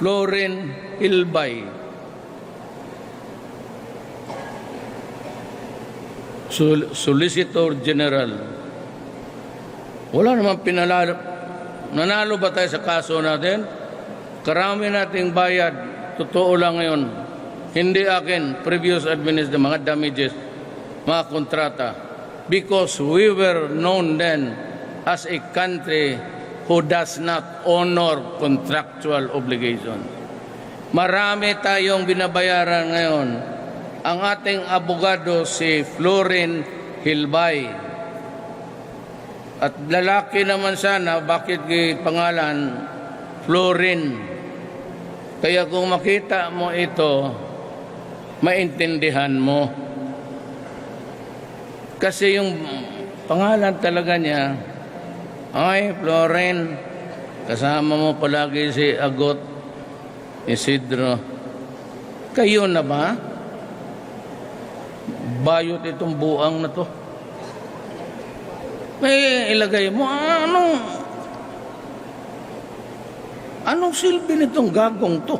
Florin Hilbay, Solicitor General. Wala naman pinalalo. Nanalo ba tayo sa kaso natin? Karami nating bayad. Totoo lang ngayon. Hindi akin, previous administration, mga damages, mga kontrata. Because we were known then as a country who does not honor contractual obligation. Marami tayong binabayaran ngayon. Ang ating abogado si Florin Hilbay. At lalaki naman sana, bakit pangalan Florin? Kaya kung makita mo ito, maintindihan mo. Kasi yung pangalan talaga niya, ay Florin, kasama mo palagi si Agot Isidro. Kayo na ba? Bayot itong buang na to. May ilagay mo, anong silbi nitong gagong to?